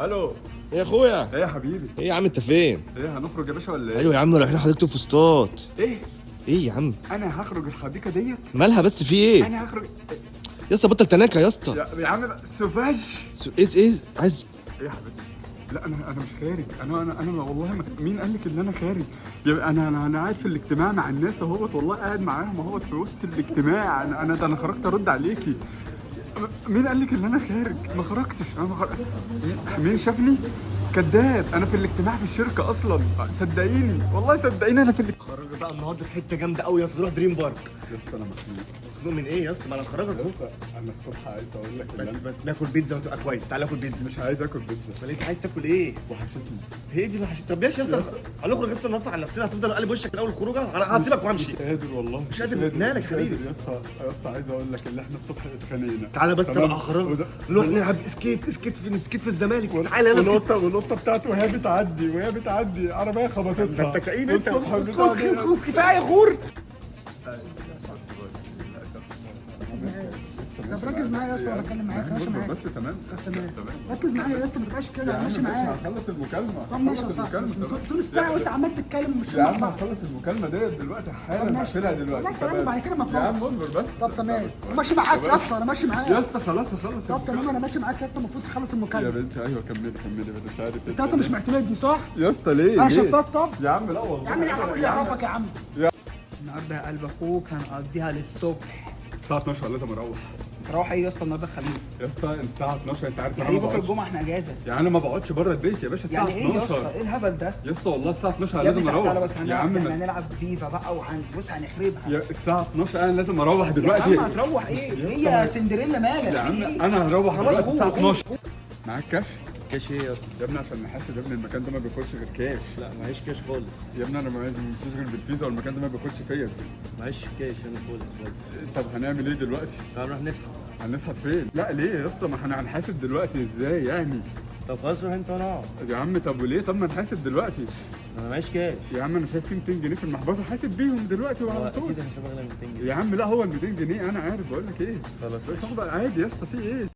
الو. ايه يا اخويا؟ ايه يا حبيبي؟ ايه يا عم انت فين؟ ايه هنخرج يا باشا ولا ايه؟ ايوه يا عم رايحين حديقه الفسطاط. ايه؟ ايه يا عم؟ انا هخرج الحديقه ديت؟ مالها بس في ايه؟ انا هخرج. يا اسطى بطل تناكه يا اسطى. يا عم سوفاج. ايه عايز ايه يا حبيبي؟ لا انا مش خارج. انا والله مين قال لك ان انا خارج؟ انا قاعد في الاجتماع مع الناس اهوت، والله قاعد معاهم اهوت في وسط الاجتماع. انا خرجت ارد عليكي. مين قال لك ان انا خارج؟ ما خرجتش. مين شافني؟ كذاب. انا في الاجتماع في الشركه اصلا. صدقيني والله صدقيني انا في خرج بقى النهارده في حته جامده قوي يا اسطى، نروح دريم بارك. يا اسطى انا مخنوق. مخنوق من ايه يا اسطى؟ ما انا هخرجك اهو. انا الصبح عايز اقول لك بس ناكل بيتزا وتبقى كويس. تعالى ناكل بيتزا. مش عايز اكل بيتزا. امال انت عايز تاكل ايه؟ وحشتني. هي دي اللي طب ماشي يا اسطى، هنخرج اصلا نرفع عن نفسنا. هتفضل قلب وشك من اول خروجه؟ انا هسيبك وامشي. مش قادر والله. مش قادر. مالك يا حبيبي؟ يا اسطى عايز اقول لك اللي احنا الصبح اتخانقنا. تعالى بس تمام؟ بقى اخرجك نروح نلعب سكيت في الزمالك. تعالى يلا سكيت. والقطه بتاعته وهي بتعدي عربيه خبطتها. ده انت كئيب انت. الصبح خد كفايه خور. طب ركز معايا يا اسطى وانا اتكلم معاك. ماشي معاك بس تمام. ركز معايا يا اسطى، ما تبقاش كده. ماشي معاك. هخلص المكالمه. طب ماشي يا صاحبي، طول الساعه وانت عمال تتكلم ومش يا عم سامع. هخلص المكالمه ديت دلوقتي طب حالا. ماشي. هقفلها دلوقتي. لا ثواني بعد كده ما يا تروح. عم اصبر بس. طب تمام ماشي معاك يا اسطى، انا ماشي يا معاك. اسطى خلاص هخلص. طب تمام انا ماشي معاك يا اسطى، المفروض تخلص يا المكالمه. بنت ايوه كملي بس مش عارف انت اصلا مش معتمدني صح؟ يا اسطى ليه؟ انا ليه؟ شفاف. طب يا عم لا والله. يا عم اللي يعرفك يا عم. النهارده يا قلب اخوك هنقضيها للصبح. الساعه 12 لازم اروح. تروح ايه يا اسطى؟ النهارده الخميس. يا اسطى الساعه 12 انت عارف يعني انا ايه ما بكره بقعدش. الجمعه احنا اجازه؟ يعني انا ما بقعدش بره البيت يا باشا. الساعه يعني ايه يا اسطى؟ 12 ايه الهبل ده؟ يا اسطى والله الساعه 12 يا ابني لازم تعالى اروح. بس يا عم احنا هنلعب فيفا بقى بص هنخربها. الساعه 12 انا لازم اروح يا دلوقتي. عم هتروح ايه؟ هي سندريلا مالك؟ يا عم إيه؟ انا هروح خلاص دلوقتي الساعه قوم. 12. معاك كاش؟ كاش ايه يا اسطى؟ يا ابني عشان نحاسب يا ابني المكان ده ما بياخدش غير كاش. لا معيش كاش خالص. يا ابني انا ما فيش غير بالفيزا والمكان ده ما بياخدش فيا. معيش كاش انا خالص برضه. طب هنعمل ايه دلوقتي؟ تعالى نروح نسحب. هنسحب فين؟ لا ليه يا اسطى؟ ما احنا هنحاسب دلوقتي ازاي يعني؟ طب خلاص روح انت وانا اقعد. يا عم طب وليه؟ طب ما نحاسب دلوقتي. انا معيش كاش. يا عم انا شايف في 200 جنيه في المحفظه، حاسب بيهم دلوقتي وعلى طول. اكيد هنحسب اغلى من 200 جنيه. يا عم لا هو ال 200 جنيه انا عارف. بقول لك ايه؟ خلاص صاحبي عادي يا اسطى في ايه؟